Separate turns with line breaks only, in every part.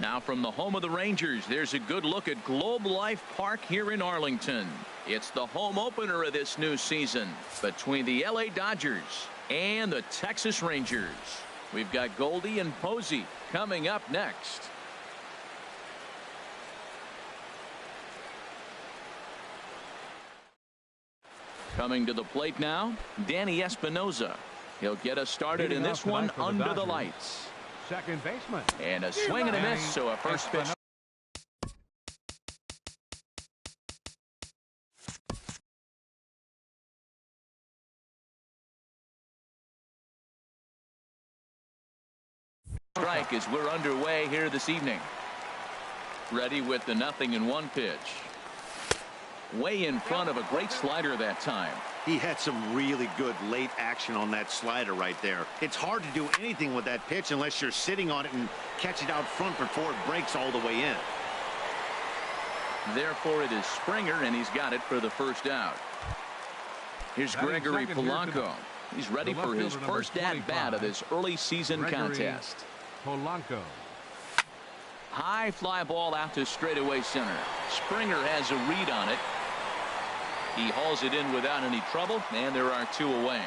Now from the home of the Rangers, there's a good look at Globe Life Park here in Arlington. It's the home opener of this new season between the LA Dodgers and the Texas Rangers. We've got Goldie and Posey coming up next. Coming to the plate now, Danny Espinosa. He'll get us started in this one under the lights.
Second baseman.
And a swing and a miss, so a first pitch. Strike as we're underway here this evening. Ready with the 0-1 pitch. Way in front of a great slider that time.
He had some really good late action on that slider right there. It's hard to do anything with that pitch unless you're sitting on it and catch it out front before it breaks all the way in.
Therefore, it is Springer, and he's got it for the first out. Here's Gregory Polanco. He's ready for his first at-bat of this early season contest.
Polanco.
High fly ball out to straightaway center. Springer has a read on it. He hauls it in without any trouble, and there are two away.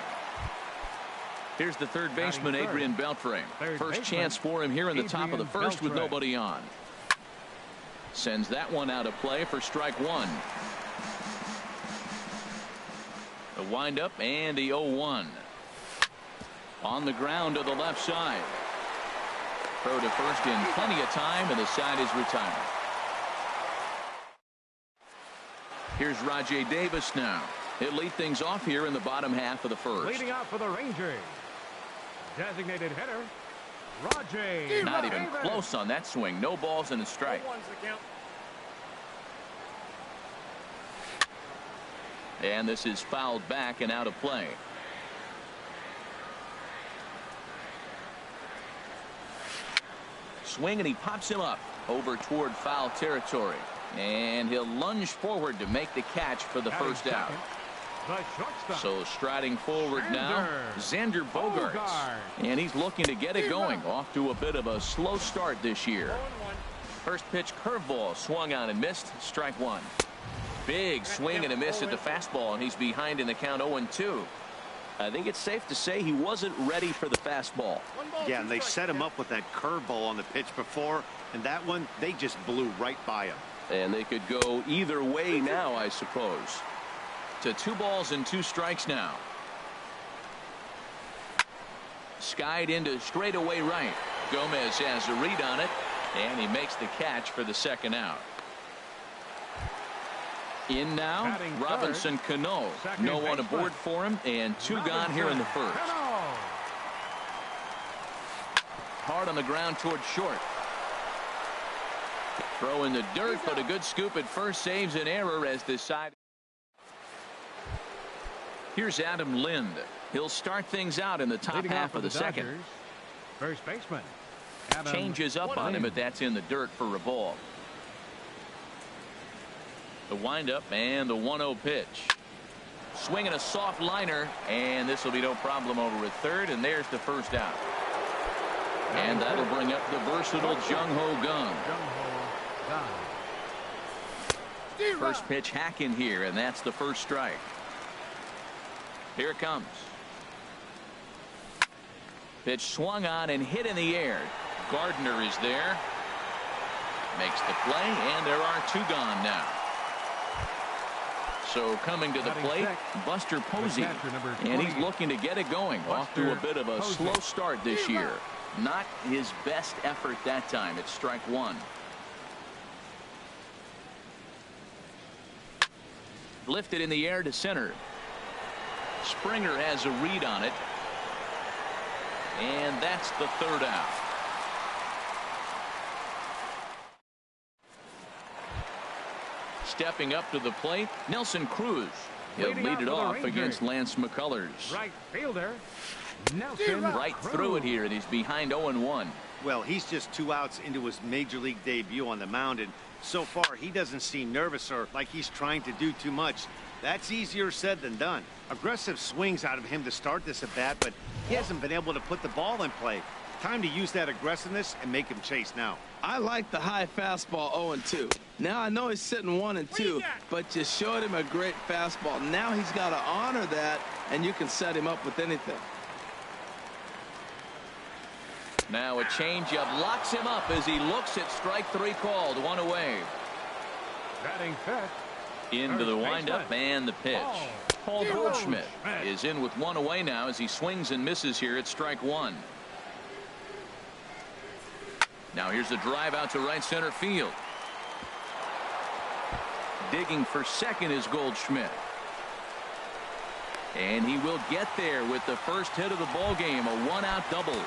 Here's the third baseman, Adrian Beltre. First chance for him here in the top of the first with nobody on. Sends that one out of play for strike one. The windup and the 0-1. On the ground to the left side. Throw to first in plenty of time, and the side is retired. Here's Rajay Davis now. He'll lead things off here in the bottom half of the first.
Leading out for the Rangers, designated hitter, Rajay.
Not even close on that swing. No balls and a strike. And this is fouled back and out of play. Swing, and he pops him up over toward foul territory. And he'll lunge forward to make the catch for the first out. So striding forward now, Xander Bogaerts. And he's looking to get it going. Off to a bit of a slow start this year. First pitch curveball swung on and missed. Strike one. Big swing and a miss at the fastball, and he's behind in the count 0-2. I think it's safe to say he wasn't ready for the fastball.
Yeah, and they set him up with that curveball on the pitch before, and that one, they just blew right by him.
And they could go either way now, I suppose. To 2 balls and 2 strikes now. Skied into straightaway right. Gomez has a read on it, and he makes the catch for the second out. In now, Robinson Cano. No one aboard for him, and 2 gone here in the first. Hard on the ground toward short. Throw in the dirt, but a good scoop at first saves an error as this side. Here's Adam Lind. He'll start things out in the top half of the second.
First baseman.
Changes up on him, but that's in the dirt for a ball. The windup and the 1-0 pitch. Swinging a soft liner, and this will be no problem over at third, and there's the first out. And that'll bring up the versatile Jung-Ho Kang. First pitch hack in here, and that's the first strike. Here it comes. Pitch swung on and hit in the air. Gardner is there. Makes the play, and there are 2 gone now. So coming to the plate, Buster Posey, and he's looking to get it going. Off to a bit of a slow start this year. Not his best effort that time. It's strike one. Lifted in the air to center. Springer has a read on it. And that's the third out. Stepping up to the plate, Nelson Cruz. He'll lead it off against Lance McCullers.
Right fielder, Nelson
right through it here, and he's behind 0-1.
Well, he's just 2 outs into his major league debut on the mound, and so far he doesn't seem nervous or like he's trying to do too much. That's easier said than done. Aggressive swings out of him to start this at bat, but he hasn't been able to put the ball in play. Time to use that aggressiveness and make him chase now.
I like the high fastball 0-2. Now I know he's sitting 1-2, but you showed him a great fastball. Now he's got to honor that, and you can set him up with anything.
Now a changeup locks him up as he looks at strike 3 called. 1 away.
Batting fifth.
Into the windup and the pitch. Paul Goldschmidt is in with 1 away now as he swings and misses here at strike 1. Now here's a drive out to right center field. Digging for second is Goldschmidt. And he will get there with the first hit of the ball game, a 1-out double.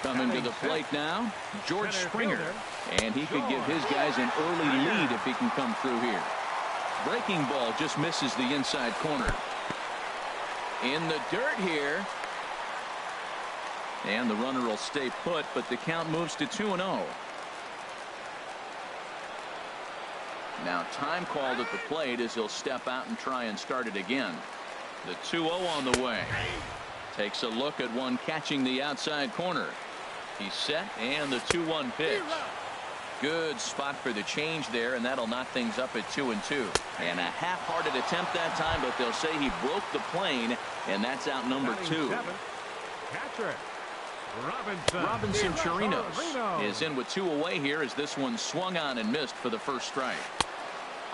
Coming to the plate now, George Springer. And he could give his guys an early lead if he can come through here. Breaking ball just misses the inside corner. In the dirt here. And the runner will stay put, but the count moves to 2-0. Now time called at the plate as he'll step out and try and start it again. The 2-0 on the way. Takes a look at one catching the outside corner. He's set, and the 2-1 pitch. Good spot for the change there, and that'll knock things up at 2-2. And a half-hearted attempt that time, but they'll say he broke the plane, and that's out number 2.
Catcher
Robinson Chirinos is in with 2 away here as this one swung on and missed for the first strike.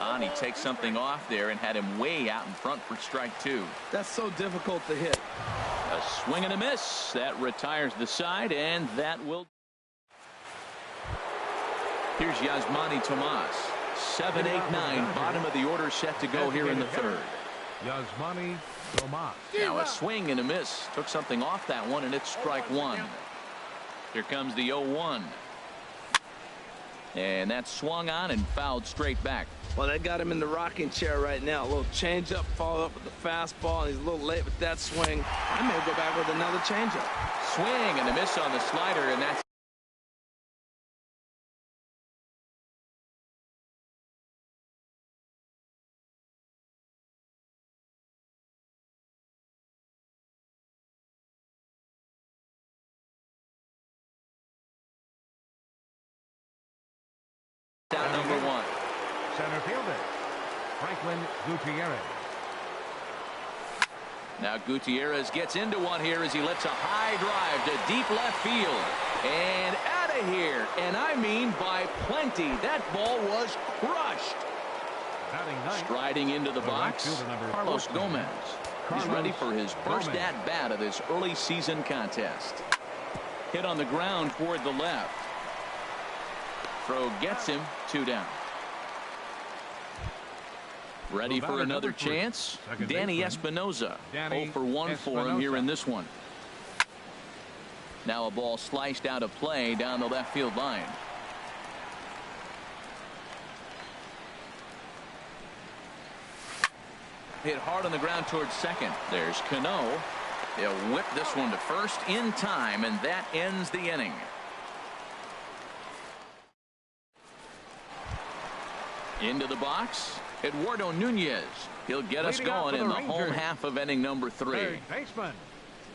And he takes something off there and had him way out in front for strike 2.
That's so difficult to hit.
A swing and a miss. That retires the side, and that will. Here's Yasmani Tomas. 7, 8, 9. Bottom of the order set to go here in the third.
Yasmani Tomas.
Now a swing and a miss. Took something off that one, and it's strike 1. Here comes the 0-1. And that swung on and fouled straight back.
Well, they got him in the rocking chair right now. A little changeup, followed up with the fastball, and he's a little late with that swing. I may go back with another changeup.
Swing and a miss on the slider, and that's out number 1.
Center fielder Franklin Gutierrez.
Now Gutierrez gets into one here as he lifts a high drive to deep left field. And out of here. And I mean by plenty. That ball was crushed. Striding into the box, Carlos Gomez. He's ready for his first at-bat of this early season contest. Hit on the ground toward the left. Throw gets him, 2 down. Ready for another chance? Danny Espinoza. 0 for 1 for him here in this one. Now a ball sliced out of play down the left field line. Hit hard on the ground towards second. There's Cano. They'll whip this one to first in time, and that ends the inning. Into the box, Eduardo Nunez. He'll get us going in the home half of inning number 3.
Third baseman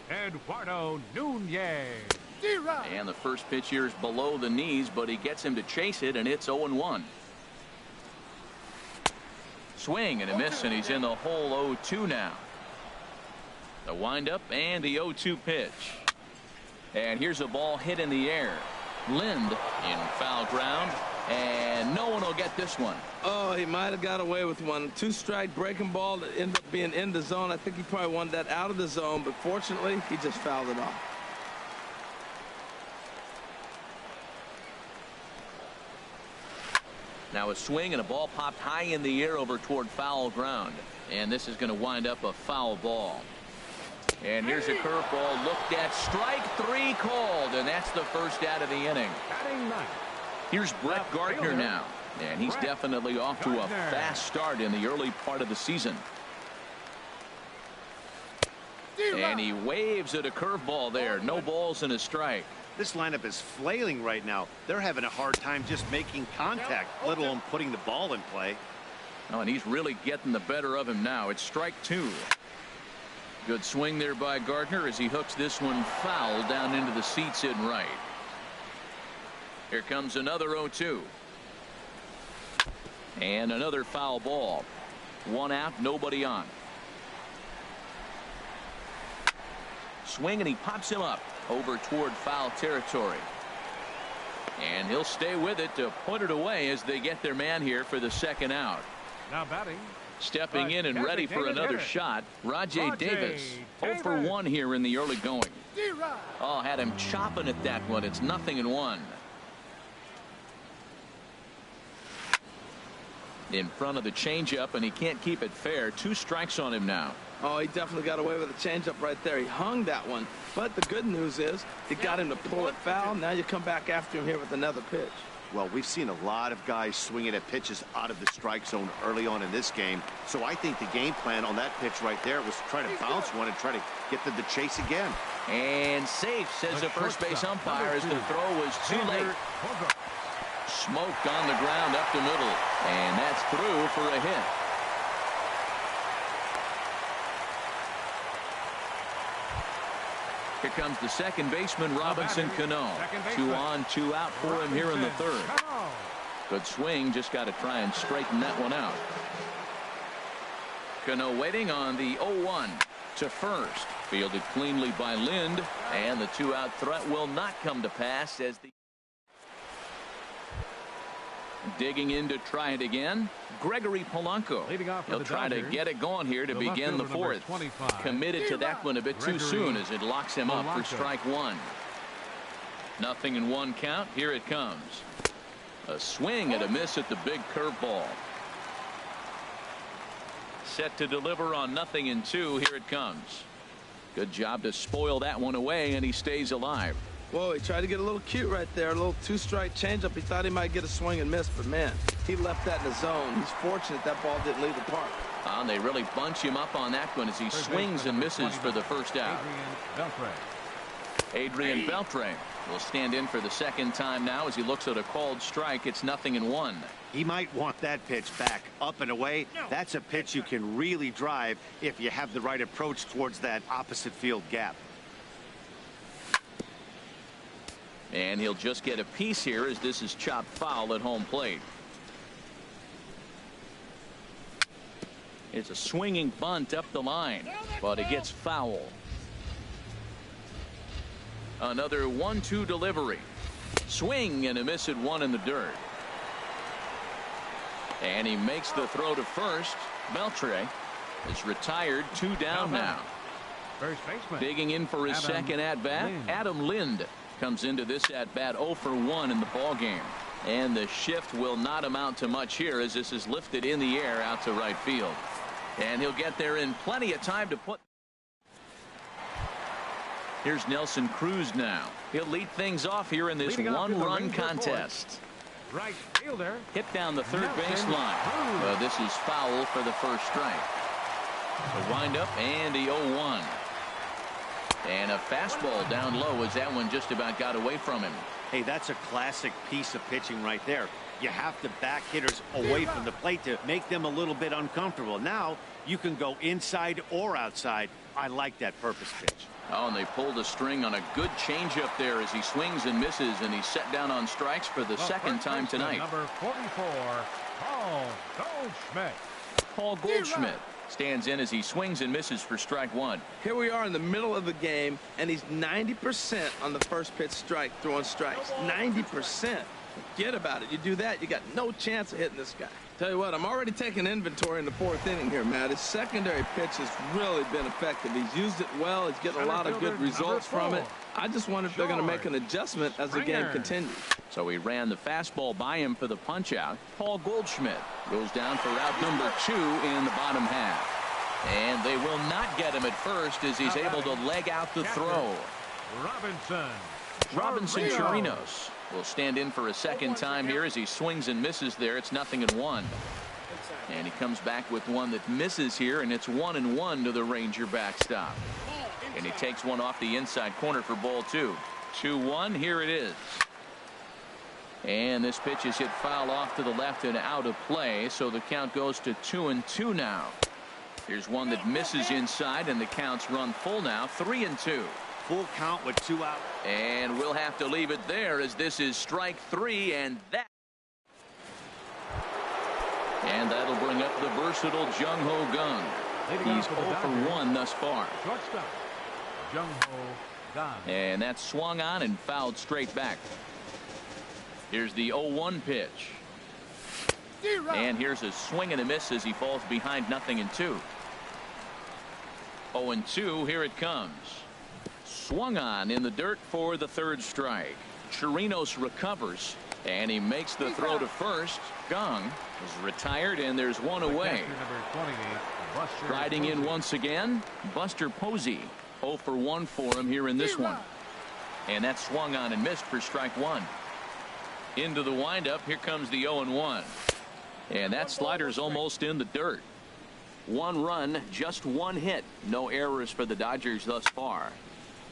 Eduardo Nunez.
And the first pitch here is below the knees, but he gets him to chase it, and it's 0-1. Swing and a miss, and he's in the hole 0-2 now. The windup and the 0-2 pitch. And here's a ball hit in the air. Lind in foul ground, and no one will get this one.
Oh, he might have got away with one. 2-strike breaking ball that ended up being in the zone. I think he probably wanted that out of the zone, but fortunately, he just fouled it off.
Now a swing and a ball popped high in the air over toward foul ground. And this is going to wind up a foul ball. And here's a curveball looked at. Strike 3 called, and that's the first out of the inning. Here's Brett Gardner now. And he's definitely off to a fast start in the early part of the season. And he waves at a curveball there. No balls and a strike.
This lineup is flailing right now. They're having a hard time just making contact, let alone putting the ball in play.
Oh, and he's really getting the better of him now. It's strike 2. Good swing there by Gardner as he hooks this one foul down into the seats in right. Here comes another 0-2. And another foul ball. One out, nobody on. Swing, and he pops him up over toward foul territory. And he'll stay with it to put it away as they get their man here for the second out.
Now batting.
Stepping in and ready for another shot, Rajay Davis. 0 for 1 here in the early going. Oh, had him chopping at that one. It's 0-1. In front of the changeup, and he can't keep it fair. 2 strikes on him now.
Oh, he definitely got away with the changeup right there. He hung that one. But the good news is they got him to pull it foul. Now you come back after him here with another pitch.
Well, we've seen a lot of guys swinging at pitches out of the strike zone early on in this game. So I think the game plan on that pitch right there was to try to bounce one and try to get to the chase again.
And safe, says the first base umpire, as the throw was too late. Smoked on the ground up the middle. And that's through for a hit. Here comes the second baseman, Robinson Cano. 2 on, 2 out for him here in the third. Good swing, just got to try and straighten that one out. Cano waiting on the 0-1 to first. Fielded cleanly by Lind, and the 2-out threat will not come to pass as the digging in to try it again. Gregory Polanco. He'll try to get it going here to begin the fourth. Committed to that one a bit too soon as it locks him up for strike 1. 0-1 count. Here it comes. A swing and a miss at the big curveball. Set to deliver on 0-2. Here it comes. Good job to spoil that one away, and he stays alive.
Whoa, he tried to get a little cute right there. A little 2-strike changeup. He thought he might get a swing and miss, but man, he left that in the zone. He's fortunate that ball didn't leave the park.
And they really bunch him up on that one as he swings and misses for the first out. Adrian Beltre will stand in for the second time now as he looks at a called strike. It's 0-1.
He might want that pitch back up and away. That's a pitch you can really drive if you have the right approach towards that opposite field gap.
And he'll just get a piece here as this is chopped foul at home plate. It's a swinging bunt up the line, but it gets foul. Another 1-2 delivery. Swing and a miss at 1 in the dirt. And he makes the throw to first. Beltre is retired, 2 down now.
First baseman.
Digging in for his second at-bat, Adam Lind comes into this at-bat 0 for 1 in the ball game. And the shift will not amount to much here as this is lifted in the air out to right field. And he'll get there in plenty of time to put. Here's Nelson Cruz now. He'll lead things off here in this one-run contest.
Right fielder.
Hit down the third baseline. This is foul for the first strike. The windup and the 0-1. And a fastball down low as that one just about got away from him.
Hey, that's a classic piece of pitching right there. You have to back hitters away from the plate to make them a little bit uncomfortable. Now you can go inside or outside. I like that purpose pitch.
Oh, and they pulled a string on a good changeup there as he swings and misses, and he's set down on strikes for the second time tonight.
Number 44, Paul Goldschmidt.
Paul Goldschmidt stands in as he swings and misses for strike 1.
Here we are in the middle of the game, and he's 90% on the first pitch strike, throwing strikes. 90%. Forget about it. You do that, you got no chance of hitting this guy. Tell you what, I'm already taking inventory in the fourth inning here, Matt. His secondary pitch has really been effective. He's used it well. He's getting a lot of good results from it. I just wonder if they're going to make an adjustment as the game continues.
So he ran the fastball by him for the punch out. Paul Goldschmidt goes down for out number 2 in the bottom half. And they will not get him at first as he's able to leg out the throw. Robinson Chirinos will stand in for a second time here as he swings and misses there. It's 0-1. And he comes back with one that misses here, and it's 1-1 to the Ranger backstop. And he takes one off the inside corner for ball 2. 2-1. Here it is. And this pitch is hit foul off to the left and out of play, so the count goes to 2-2 now. Here's one that misses inside, and the count's run full now, 3-2.
Full count with 2 out.
And we'll have to leave it there as this is strike 3, and that'll bring up the versatile Jung-Ho Gung. He's 0 for 1 thus far.
Shortstop, Jung-Ho Gung.
And that's swung on and fouled straight back. Here's the 0-1 pitch. And here's a swing and a miss as he falls behind 0-2. 0-2, here it comes. Swung on in the dirt for the 3rd strike. Chirinos recovers, and he makes the throw to first. Gung is retired, and there's one away. Riding in once again, Buster Posey. 0 for 1 for him here in this one. And that swung on and missed for strike 1. Into the windup, here comes the 0-1. And that slider's almost in the dirt. 1 run, just 1 hit. No errors for the Dodgers thus far.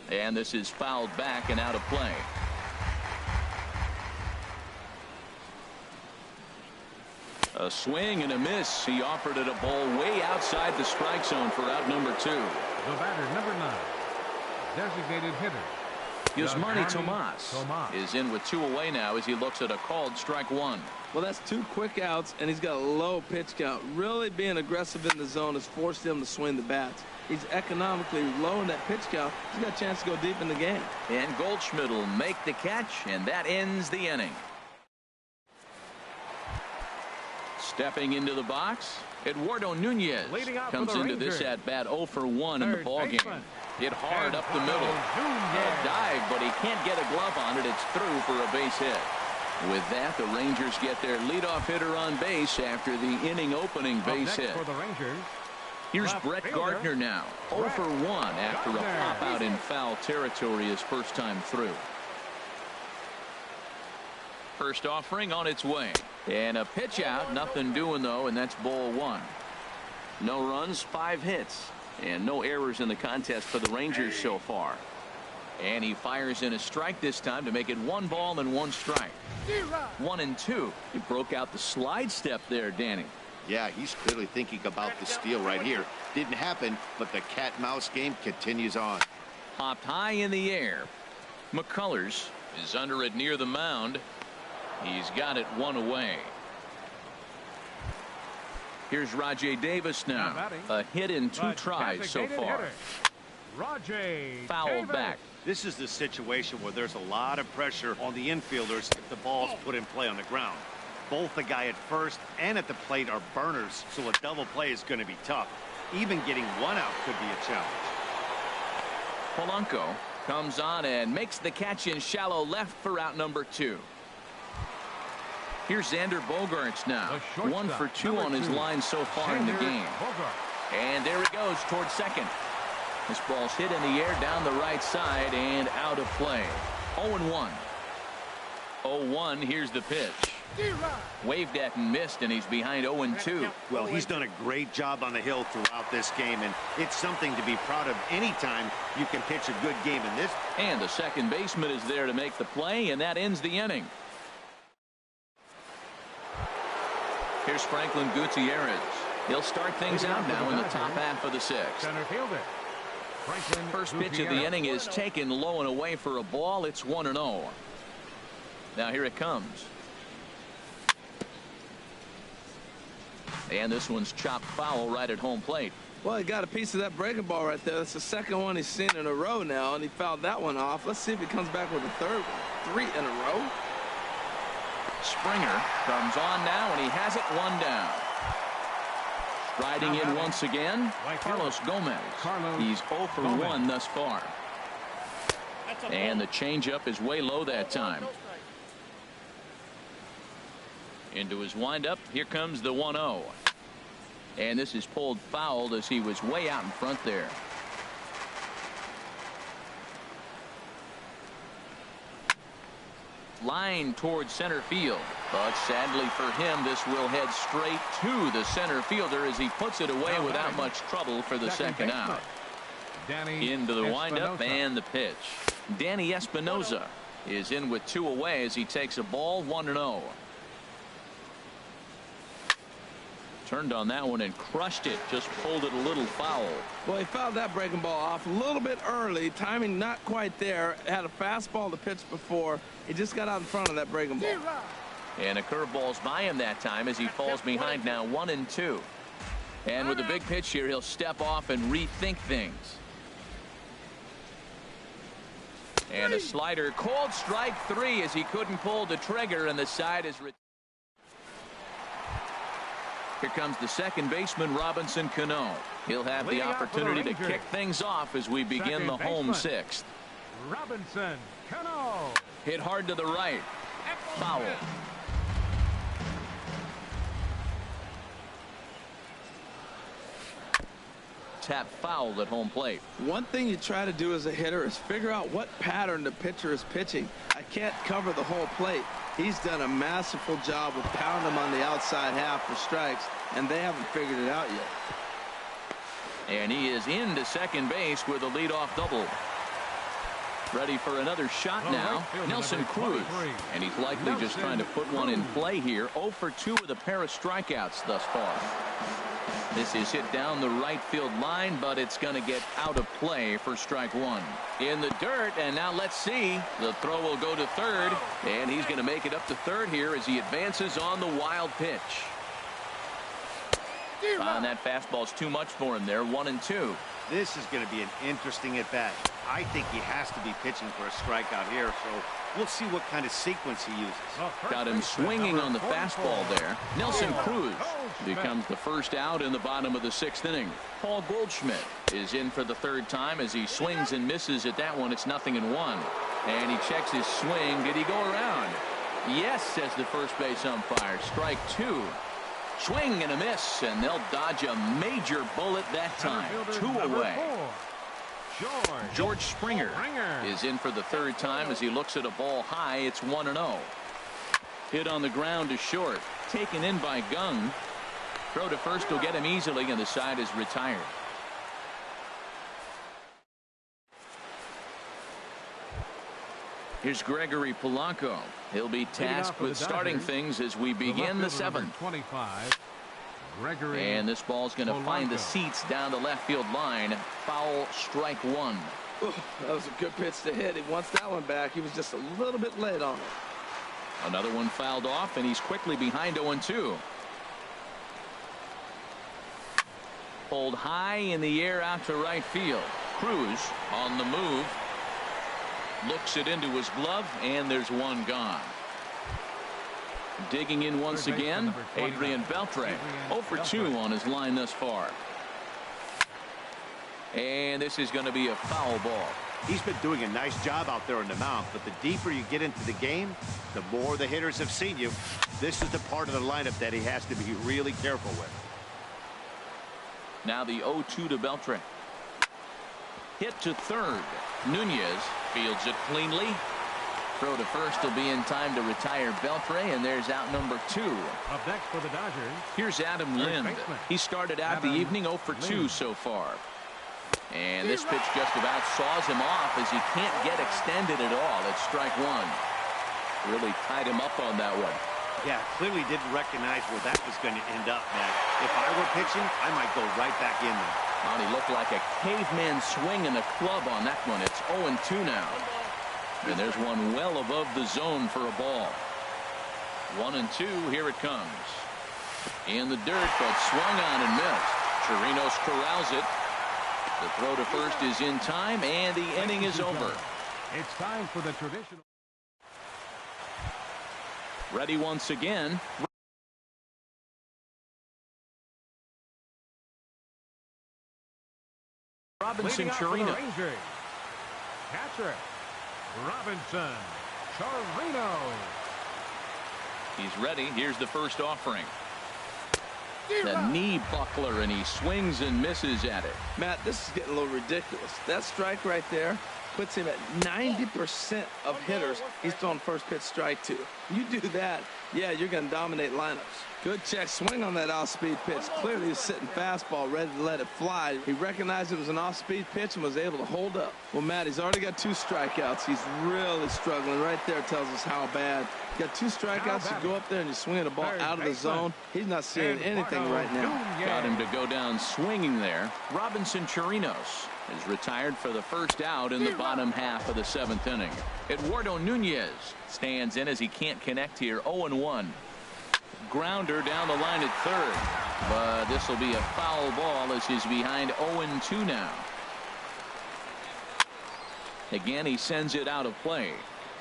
And this is fouled back and out of play. A swing and a miss. He offered it a ball way outside the strike zone for out number 2.
The batter, number 9, designated hitter.
Yasmani Tomas is in with 2 away now as he looks at a called strike 1.
Well, that's 2 quick outs, and he's got a low pitch count. Really being aggressive in the zone has forced him to swing the bats. He's economically low in that pitch count. He's got a chance to go deep in the game.
And Goldschmidt will make the catch, and that ends the inning. Stepping into the box, Eduardo Nunez comes into this at bat 0 for 1 in the ballgame. Hit hard up the middle. A dive, but he can't get a glove on it. It's through for a base hit. With that, the Rangers get their leadoff hitter on base after the inning opening base hit.
For the Rangers,
here's Brett Gardner now, 0 for 1 after a pop out in foul territory his first time through. First offering on its way. And a pitch out, nothing doing though, and that's ball 1. No runs, 5 hits, and no errors in the contest for the Rangers so far. And he fires in a strike this time to make it 1 ball and 1 strike. 1-2. He broke out the slide step there, Danny.
Yeah, he's clearly thinking about the steal right here. Didn't happen, but the cat-mouse game continues on.
Popped high in the air. McCullers is under it near the mound. He's got it 1 away. Here's Rajay Davis now. A hit in 2 tries so far. Fouled back.
This is the situation where there's a lot of pressure on the infielders if the ball's put in play on the ground. Both the guy at first and at the plate are burners, so a double play is going to be tough. Even getting 1 out could be a challenge.
Polanco comes on and makes the catch in shallow left for out number 2. Here's Xander Bogaerts now. 1 for 2 on his line so far in the game. And there he goes towards second. This ball's hit in the air down the right side and out of play. 0-1. 0-1. Here's the pitch. Waved at and missed, and he's behind 0-2.
Well, he's done a great job on the hill throughout this game, and it's something to be proud of anytime you can pitch a good game in this.
And the second baseman is there to make the play, and that ends the inning. Here's Franklin Gutierrez. He'll start things out now in the top half of the 6th.
Center fielder.
First pitch of the inning is taken low and away for a ball. It's 1-0. Now here it comes. And this one's chopped foul right at home plate.
Well, he got a piece of that breaking ball right there. That's the second one he's seen in a row now, and he fouled that one off. Let's see if he comes back with a third one. 3 in a row.
Springer comes on now, and he has it 1 down. Riding in once again, Carlos Gomez. He's 0 for 1 thus far. And the changeup is way low that time. Into his windup, here comes the 1-0. And this is pulled foul as he was way out in front there. Line towards center field, but sadly for him, this will head straight to the center fielder as he puts it away without much trouble for the second out. Into the windup and the pitch. Danny Espinosa is in with 2 away as he takes a ball. 1-0. Turned on that one and crushed it. Just pulled it a little foul.
Well, he fouled that breaking ball off a little bit early. Timing not quite there. Had a fastball to pitch before. He just got out in front of that breaking ball.
And a curveball's by him that time as he falls behind now 1-2. And with a big pitch here, he'll step off and rethink things. And a slider, called strike 3 as he couldn't pull the trigger, and the side is. Here comes the second baseman, Robinson Cano. He'll have the opportunity to kick things off as we begin the home sixth.
Robinson Cano.
Hit hard to the right. Foul. Tap foul at home plate.
One thing you try to do as a hitter is figure out what pattern the pitcher is pitching. I can't cover the whole plate. He's done a masterful job of pounding him on the outside half for strikes, and they haven't figured it out yet.
And he is into second base with a leadoff double. Ready for another shot now, Nelson Cruz. And he's likely just trying to put one in play here. 0 for 2 with a pair of strikeouts thus far. This is hit down the right field line, but it's going to get out of play for strike 1. In the dirt, and now let's see. The throw will go to third, and he's going to make it up to third here as he advances on the wild pitch. And that fastball's too much for him there, 1-2.
This is going to be an interesting at bat. I think he has to be pitching for a strikeout here, so we'll see what kind of sequence he uses.
Got him swinging on the fastball there. Nelson Cruz becomes the first out in the bottom of the 6th inning. Paul Goldschmidt is in for the third time as he swings and misses at that one. It's 0-1. And he checks his swing. Did he go around? Yes, says the first base umpire. Strike 2. Swing and a miss, and they'll dodge a major bullet that time. 2 away. George Springer is in for the third time as he looks at a ball high. It's 1-0. Hit on the ground to short. Taken in by Gung. Throw to first will get him easily, and the side is retired. Here's Gregory Polanco. He'll be tasked with starting things as we begin the 7th.
25.
And this ball's going to find the seats down the left field line. Foul, strike 1.
Ooh, that was a good pitch to hit. He wants that one back. He was just a little bit late on it.
Another one fouled off, and he's quickly behind 0-2. Pulled high in the air out to right field. Cruz on the move. Looks it into his glove, and there's one gone. Digging in once again, Adrian Beltre. 0 for 2 on his line thus far. And this is going to be a foul ball.
He's been doing a nice job out there on the mound, but the deeper you get into the game, the more the hitters have seen you. This is the part of the lineup that he has to be really careful with.
Now the 0-2 to Beltre. Hit to third. Nunez fields it cleanly. Throw to first will be in time to retire Beltre, and there's out number 2.
Up next for the Dodgers.
Here's Adam Lind. He started out the evening 0 for 2 so far. And this pitch just about saws him off as he can't get extended at all. It's strike 1. Really tied him up on that one.
Yeah, clearly didn't recognize where that was going to end up, Matt. If I were pitching, I might go right back in there.
Well, he looked like a caveman swinging a club on that one. It's 0-2 now. And there's one well above the zone for a ball. 1-2. Here it comes. In the dirt, but swung on and missed. Chirinos corrals it. The throw to first is in time, and the inning is over.
It's time for the traditional.
Ready once again. Robinson Chirinos.
Catcher Robinson Chirinos.
He's ready. Here's the first offering. The knee buckler, and he swings and misses at it.
Matt, this is getting a little ridiculous. That strike right there puts him at 90% of hitters he's thrown first pitch strike to. You do that, yeah, you're going to dominate lineups. Good check swing on that off-speed pitch. Clearly he's sitting fastball ready to let it fly. He recognized it was an off-speed pitch and was able to hold up. Well, Matt, he's already got 2 strikeouts. He's really struggling. Right there tells us how bad You got 2 strikeouts to go up there and you're swinging the ball out of the zone. He's not seeing anything right now.
Got him to go down swinging there. Robinson Chirinos is retired for the first out in the bottom half of the 7th inning. Eduardo Nunez stands in as he can't connect here. 0-1. Grounder down the line at third. But this will be a foul ball as he's behind 0-2 now. Again, he sends it out of play.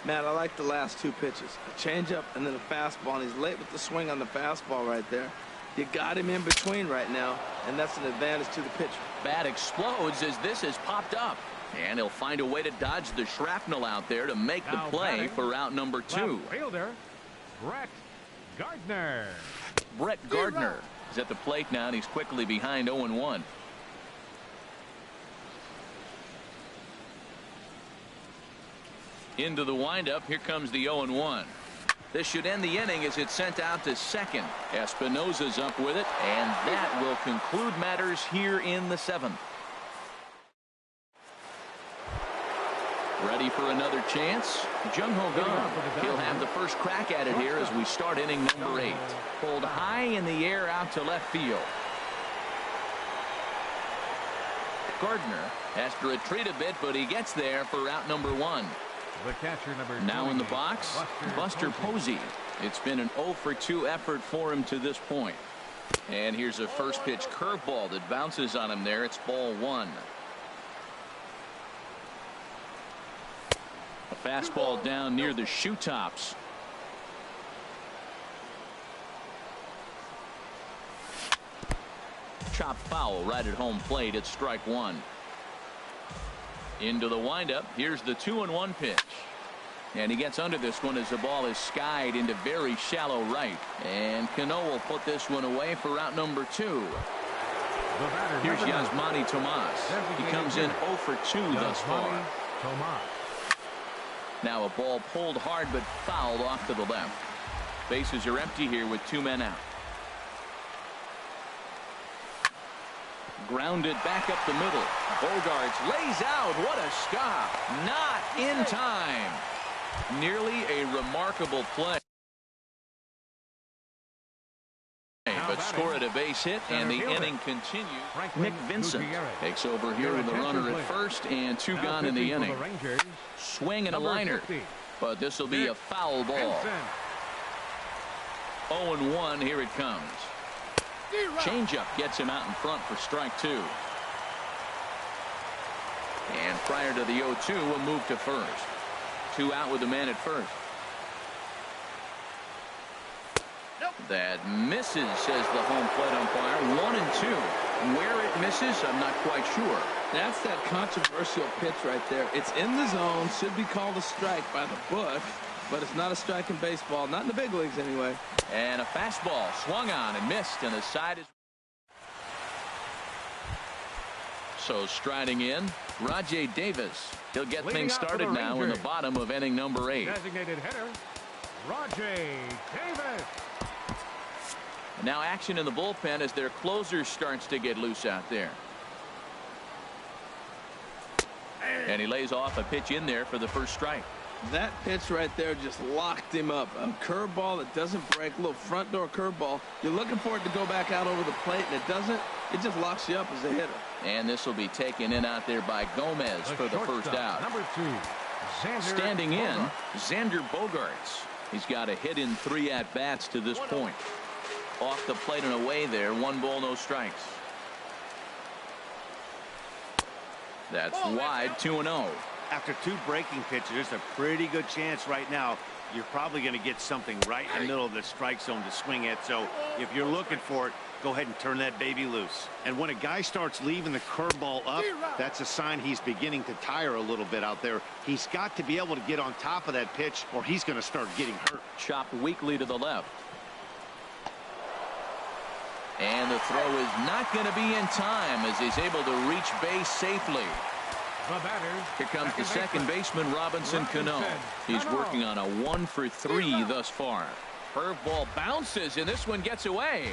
Matt, I like the last 2 pitches. A changeup and then a fastball. And he's late with the swing on the fastball right there. You got him in between right now, and that's an advantage to the pitcher.
Bat explodes as this has popped up. And he'll find a way to dodge the shrapnel out there to make the play for out number 2.
Fielder, Brett Gardner.
Brett Gardner is at the plate now, and he's quickly behind 0-1. Into the windup. Here comes the 0-1. This should end the inning as it's sent out to second. Espinosa's up with it, and that will conclude matters here in the 7th. Ready for another chance? Jung-Ho Kang. He'll have the first crack at it here as we start inning number 8. Pulled high in the air out to left field. Gardner has to retreat a bit, but he gets there for out number 1.
The catcher, number
now in the box, Buster Posey. It's been an 0-for-2 effort for him to this point. And here's a first pitch curveball that bounces on him there. It's ball 1. A fastball down near the shoe tops. Chop foul right at home plate at strike 1. Into the windup. Here's the 2-1 pitch. And he gets under this one as the ball is skied into very shallow right. And Cano will put this one away for out number 2. Here's Yasmani Tomas. He comes in 0-for-2 thus far. Now a ball pulled hard but fouled off to the left. Bases are empty here with 2 men out. Grounded back up the middle. Bogarts lays out. What a stop. Not in time. Nearly a remarkable play. But score at a base hit, and the inning continues. Nick Vincent takes over here with a runner at first and 2 gone in the inning. Swing and a liner, but this will be a foul ball. 0-1. Here it comes. Changeup gets him out in front for strike 2. And prior to the 0-2, we'll move to first. 2 out with the man at first. That misses, says the home plate umpire. 1-2. Where it misses, I'm not quite sure.
That's that controversial pitch right there. It's in the zone, should be called a strike by the book, but it's not a strike in baseball, not in the big leagues anyway.
And a fastball swung on and missed, and the side is. So striding in, Rajay Davis. He'll get things started now in the bottom of inning number 8.
Designated hitter, Rajay Davis.
Now action in the bullpen as their closer starts to get loose out there. And he lays off a pitch in there for the first strike.
That pitch right there just locked him up. A curveball that doesn't break, a little front door curveball. You're looking for it to go back out over the plate, and it doesn't. It just locks you up as a hitter.
And this will be taken in out there by Gomez for the first out.
Number 2,
standing in, Xander Bogarts. He's got a hit in 3 at-bats to this point. Off the plate and away there. 1 ball, no strikes. That's wide. 2-0.
After 2 breaking pitches, there's a pretty good chance right now you're probably going to get something right in the middle of the strike zone to swing at. So if you're looking for it, go ahead and turn that baby loose. And when a guy starts leaving the curveball up, that's a sign he's beginning to tire a little bit out there. He's got to be able to get on top of that pitch, or he's going to start getting hurt.
Chopped weakly to the left. And the throw is not going to be in time as he's able to reach base safely. Here comes the second baseman, Robinson Cano. He's working on a 1-for-3 thus far. Curveball bounces, and this one gets away.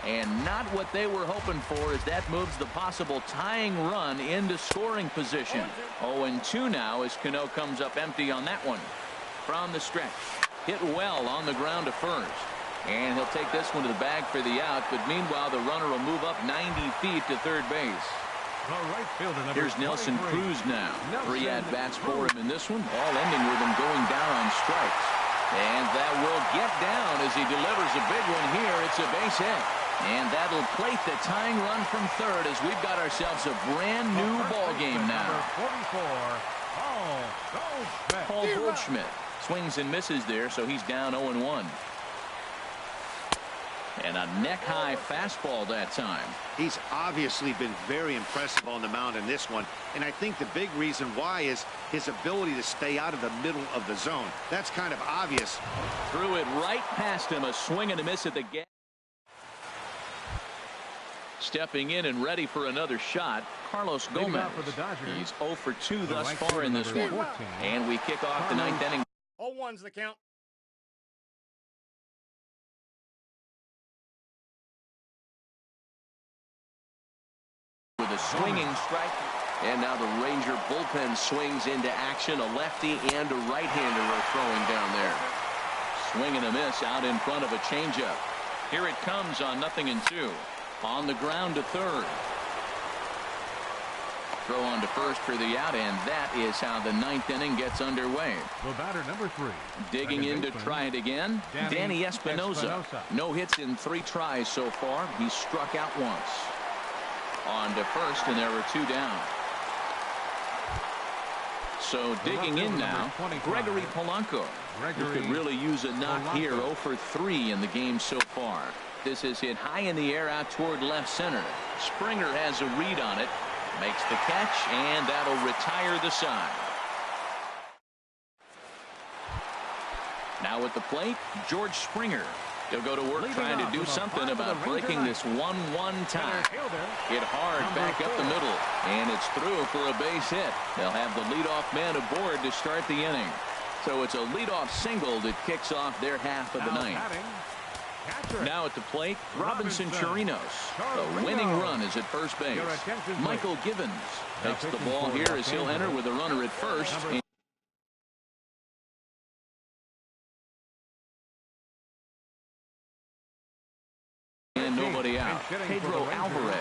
And not what they were hoping for, as that moves the possible tying run into scoring position. 0-2 now as Cano comes up empty on that one. from the stretch. Hit well on the ground to first. And he'll take this one to the bag for the out, but meanwhile the runner will move up 90 feet to third base. Here's Nelson Cruz now. 3 at-bats for him in this one, all ending with him going down on strikes. And that will get down as he delivers a big one here. It's a base hit. And that'll plate the tying run from third as we've got ourselves a brand new ball game now. Paul Goldschmidt swings and misses there, so he's down 0-1. And a neck-high fastball that time.
He's obviously been very impressive on the mound in this one, and I think the big reason why is his ability to stay out of the middle of the zone. That's kind of obvious.
Threw it right past him, a swing and a miss at the gap. Stepping in and ready for another shot, Carlos Gomez. He's 0 for 2 thus far in this one. And we kick off the 9th inning.
0-1's the count.
With a swinging strike. And now the Ranger bullpen swings into action. A lefty and a right-hander are throwing down there. Swing and a miss out in front of a changeup. Here it comes on 0-2. On the ground to third. Throw on to first for the out, and that is how the 9th inning gets underway.
The batter, number 3.
Digging in to try it again, Danny Espinosa. No hits in 3 tries so far. He's struck out once. On to first, and there were 2 down. So digging in now, Gregory Polanco. Who could really use a knock here. 0 for 3 in the game so far. This is hit high in the air out toward left center. Springer has a read on it. Makes the catch, and that'll retire the side. Now at the plate, George Springer. He'll go to work trying to do something about breaking this 1-1 tie. Hit hard back up the middle, and it's through for a base hit. They'll have the leadoff man aboard to start the inning. So it's a leadoff single that kicks off their half of the ninth. Now at the plate, Robinson Chirinos. The winning run is at first base. Michael Givens takes the ball here as he'll enter with a runner at first. And nobody out. Pedro Alvarez.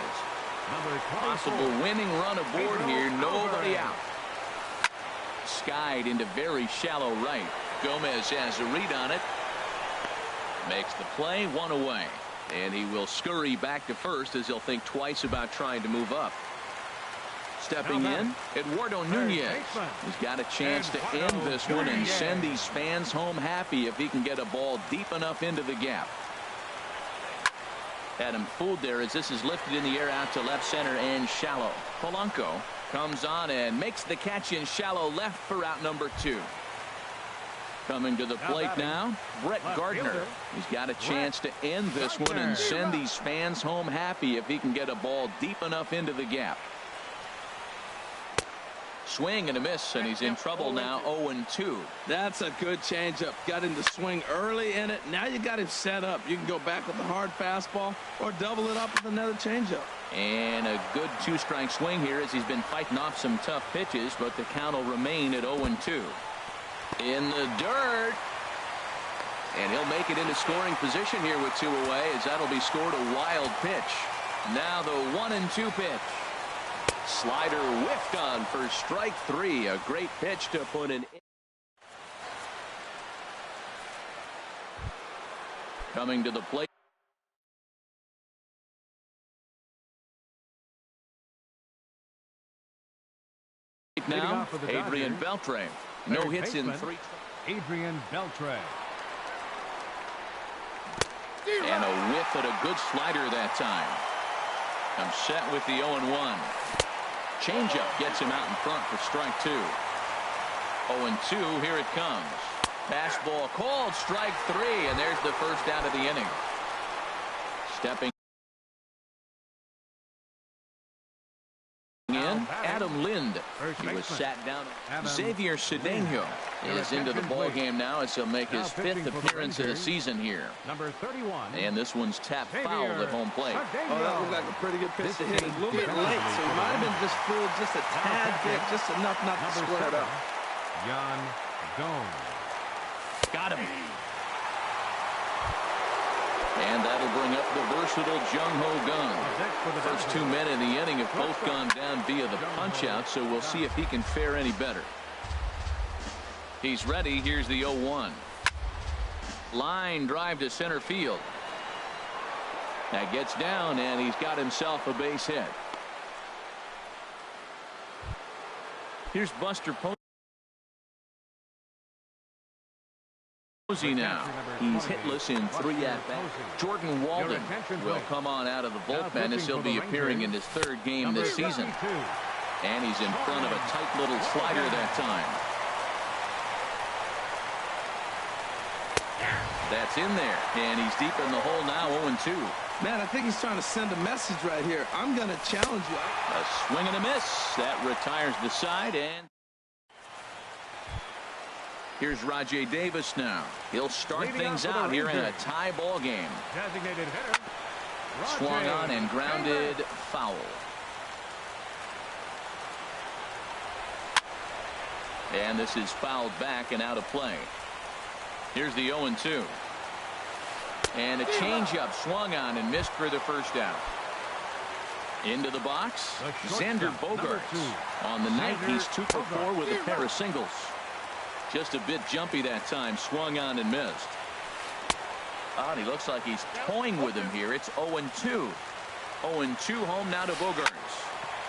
Possible winning run aboard here. Nobody out. Skied into very shallow right. Gomez has a read on it. Makes the play, 1 away. And he will scurry back to first as he'll think twice about trying to move up. Stepping in, Eduardo Nunez. He's got a chance to end this one and send these fans home happy if he can get a ball deep enough into the gap. Had him fooled there as this is lifted in the air out to left center and shallow. Polanco comes on and makes the catch in shallow left for out number 2. Coming to the plate now, Brett Gardner. He's got a chance to end this one and send these fans home happy if he can get a ball deep enough into the gap. Swing and a miss, and he's in trouble now. 0-2.
That's a good changeup. Got him to swing early in it. Now you got him set up. You can go back with a hard fastball or double it up with another changeup.
And a good 2-strike swing here as he's been fighting off some tough pitches, but the count will remain at 0-2. In the dirt. And he'll make it into scoring position here with 2 away as that'll be scored a wild pitch. Now the 1-2 pitch. Slider whiffed on for strike 3. A great pitch to put an. Coming to the plate. Now, Adrian Beltre. No hits in 3.
Adrian Beltre.
And a whiff at a good slider that time. I'm set with the 0-1. Changeup gets him out in front for strike 2. 0-2, here it comes. Fastball called, strike 3, and there's the first out of the inning. Stepping in, Adam Lind. He was sat down. Xavier Cedeno is into the ball game now as he'll make his 5th appearance of the season here.
Number 31.
And this one's tapped foul at home plate.
Oh, that looked like a pretty good pitch to hit. A little bit late, so he might have been just fooled just a tad bit, just enough not to square it up.
Jan Gomes.
Got him. And that'll bring up the versatile Jung-Ho Gun. First 2 men in the inning have both gone down via the punch-out, so we'll see if he can fare any better. He's ready. Here's the 0-1. Line drive to center field. That gets down, and he's got himself a base hit. Here's Buster Posey now. He's hitless in 3 at-bats. Jordan Walden will come on out of the bullpen as he'll be appearing in his 3rd game this season. And he's in front of a tight little slider that time. That's in there, and he's deep in the hole now, 0-2.
Man, I think he's trying to send a message right here. I'm going to challenge you.
A swing and a miss. That retires the side, and here's Rajay Davis now. He'll start things out here in a tie ball game.
Designated hitter.
Swung on and grounded foul. And this is fouled back and out of play. Here's the 0-2. And a changeup swung on and missed for the first out. Into the box, Xander Bogaerts. On the night, he's 2 for 4 with a pair of singles. Just a bit jumpy that time, swung on and missed. And he looks like he's toying with him here. It's 0-2. 0-2 home now to Bogaerts.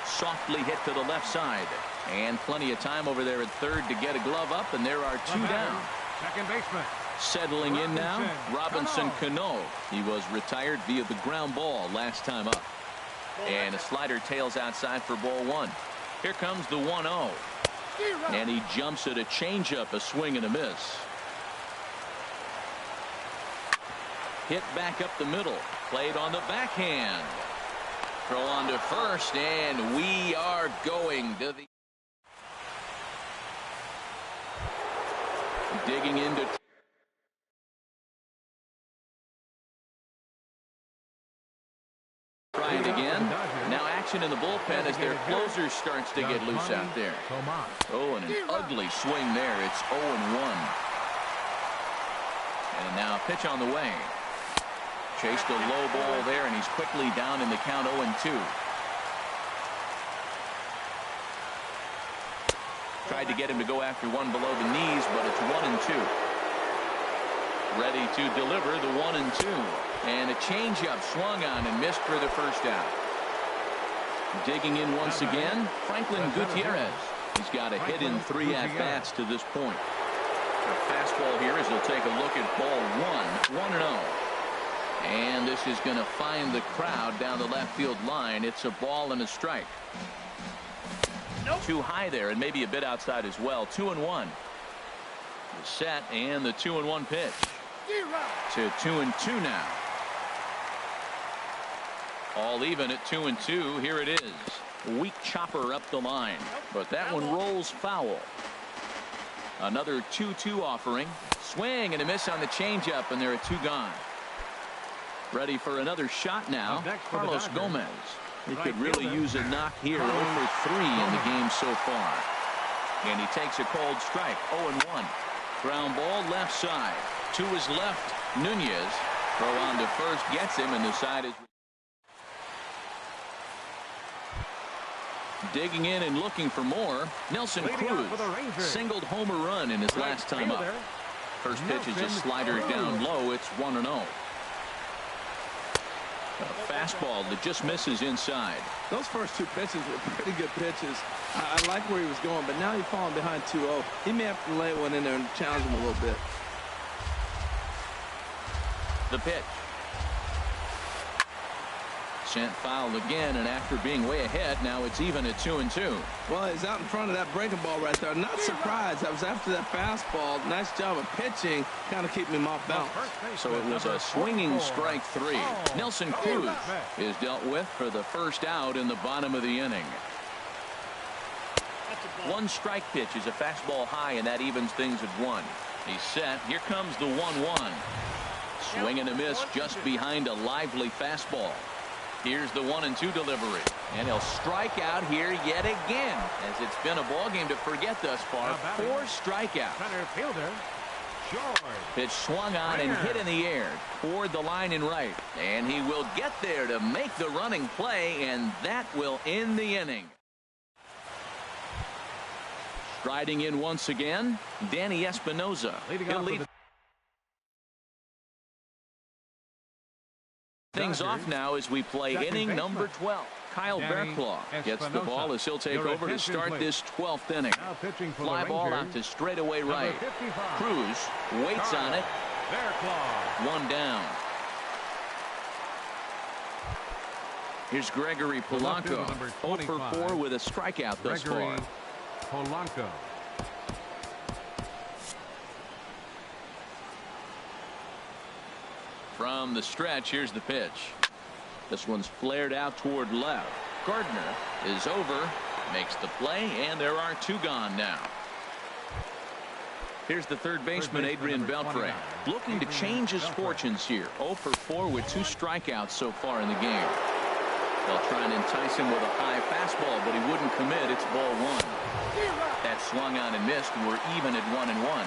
Softly hit to the left side. And plenty of time over there at third to get a glove up, and there are 2 down.
Second baseman.
Settling in now, Robinson Cano. He was retired via the ground ball last time up. And a slider tails outside for ball 1. Here comes the 1-0. And he jumps at a changeup, a swing and a miss. Hit back up the middle. Played on the backhand. Throw on to first, and we are going to the... Digging into... Try it again. Now action in the bullpen as their closer starts to get loose out there. Oh, and an ugly swing there. It's 0-1. And now a pitch on the way. Chased a low ball there, and he's quickly down in the count 0-2. Tried to get him to go after one below the knees, but it's 1-2. Ready to deliver the 1-2. And a changeup swung on and missed for the first out. Digging in once again, Franklin Gutierrez. He's got a hit in 3 at-bats to this point. A fastball here as he'll take a look at ball 1, 1-0. And this is going to find the crowd down the left field line. It's a ball and a strike. Too high there, and maybe a bit outside as well. 2-1. The set and the 2-1 pitch. To 2-2 now. All even at 2-2. Here it is. Weak chopper up the line, but that one rolls foul. Another 2-2 offering. Swing and a miss on the changeup, and there are 2 gone. Ready for another shot now. Carlos Gomez. He could really use a knock here. 0 for 3 in the game so far. And he takes a cold strike. 0-1. Ground ball left side. To his left, Nunez. Throw on to first, gets him, and the side is... Digging in and looking for more. Nelson Cruz singled home a run in his last time up. First pitch is a slider down low. It's 1-0. A fastball that just misses inside.
Those first 2 pitches were pretty good pitches. I like where he was going, but now he's falling behind 2-0. He may have to lay one in there and challenge him a little bit.
The pitch. Sent foul again, and after being way ahead, now it's even at 2-2.
Well, he's out in front of that breaking ball right there. Not surprised. That was after that fastball. Nice job of pitching, kind of keeping him off balance.
So it was a swinging strike 3. Nelson Cruz is dealt with for the first out in the bottom of the inning. 1 strike pitch is a fastball high, and that evens things at 1. He's set. Here comes the 1-1. Swing and a miss just behind a lively fastball. Here's the 1-2 delivery, and he'll strike out here yet again, as it's been a ball game to forget thus far. 4 strikeouts.
Center fielder.
Pitch swung on and hit in the air toward the line and right. And he will get there to make the running play, and that will end the inning. Striding in once again, Danny Espinoza. He'll lead things off now as we play inning number 12. Kyle Berklaw gets the ball as he'll take over to start this 12th inning. Fly ball out to straightaway right. Cruz waits on it. One down. Here's Gregory Polanco. 0 for 4 with a strikeout thus far.
Polanco.
From the stretch, here's the pitch. This one's flared out toward left. Gardner is over, makes the play, and there are 2 gone now. Here's the third baseman, Adrian Beltre, looking to change his fortunes here. 0 for 4 with 2 strikeouts so far in the game. They'll try and entice him with a high fastball, but he wouldn't commit. It's ball 1. That swung on and missed, and we're even at 1-1.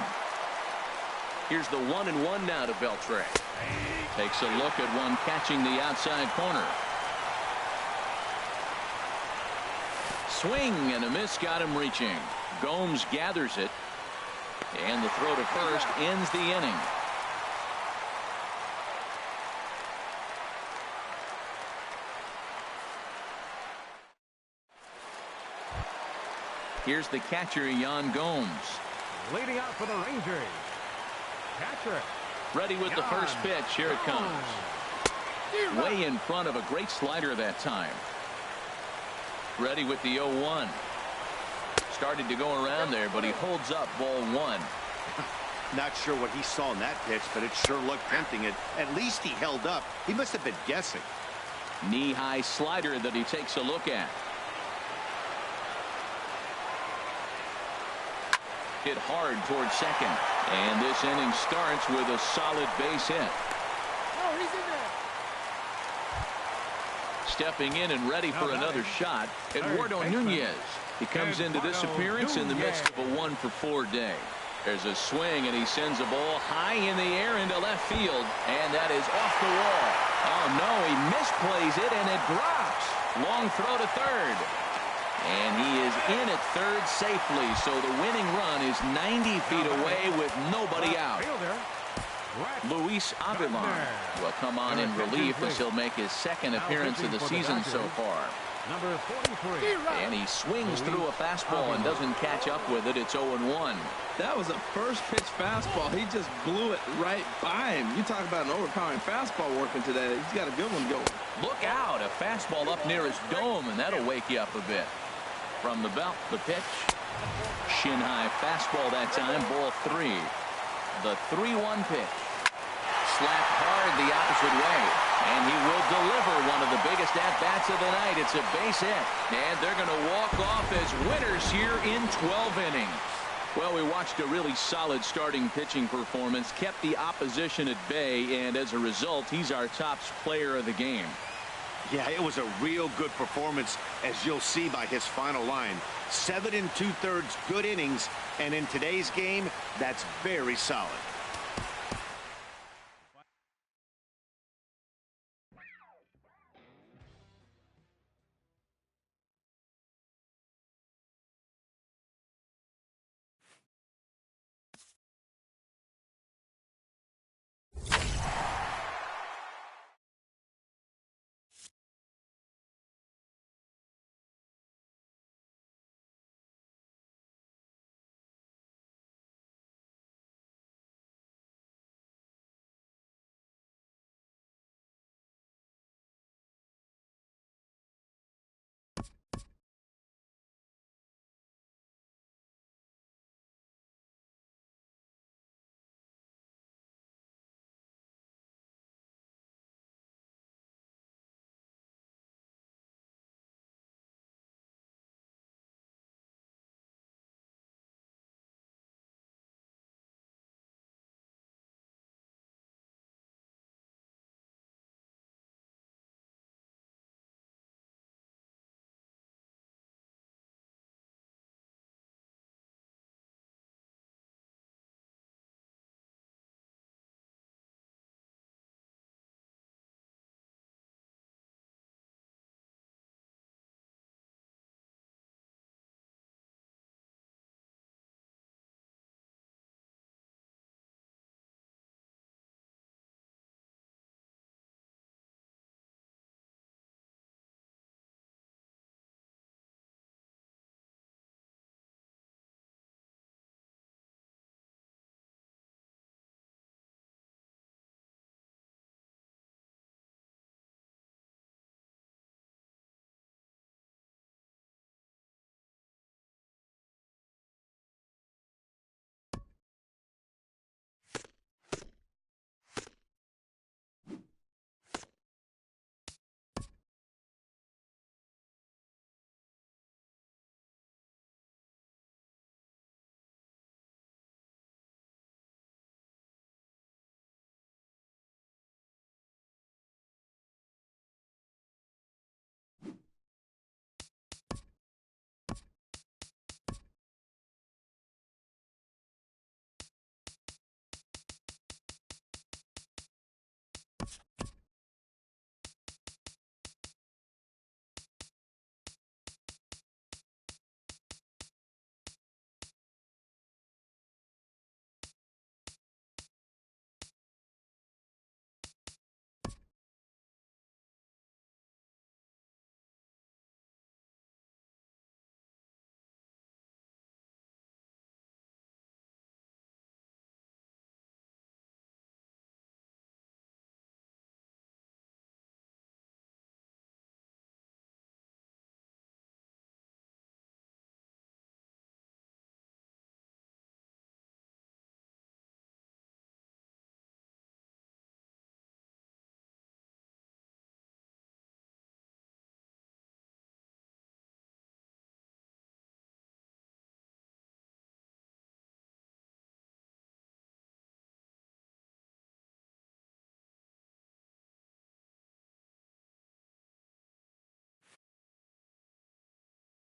Here's the 1-1 now to Beltre. Takes a look at one catching the outside corner. Swing and a miss got him reaching. Gomes gathers it. And the throw to first ends the inning. Here's the catcher, Yan Gomes.
Leading out for the Rangers. Catcher.
Ready with the first pitch. Here it comes. Way in front of a great slider that time. Ready with the 0-1. Started to go around there, but he holds up ball 1.
Not sure what he saw in that pitch, but it sure looked tempting. At least he held up. He must have been guessing.
Knee-high slider that he takes a look at. Hit hard towards second. And this inning starts with a solid base hit.
Oh, he's in there.
Stepping in and ready for another shot, Eduardo Nunez. He comes into this appearance in the midst of a 1 for 4 day. There's a swing, and he sends a ball high in the air into left field, and that is off the wall. Oh, no, he misplays it, and it drops. Long throw to third. And he is in at third safely, so the winning run is 90 feet away with nobody out. Luis Avilan will come on in relief as he'll make his second appearance of the season so far.
Number 43.
And he swings through a fastball and doesn't catch up with it. It's 0-1.
That was a first pitch fastball. He just blew it right by him. You talk about an overpowering fastball working today. He's got a good one going.
Look out, a fastball up near his dome, and that'll wake you up a bit. From the belt, the pitch. Shin high fastball that time, ball 3. The 3-1 pitch. Slapped hard the opposite way. And he will deliver one of the biggest at-bats of the night. It's a base hit. And they're going to walk off as winners here in 12 innings. Well, we watched a really solid starting pitching performance, kept the opposition at bay, and as a result, he's our top player of the game.
Yeah, it was a real good performance, as you'll see by his final line. 7 2/3 good innings, and in today's game, that's very solid.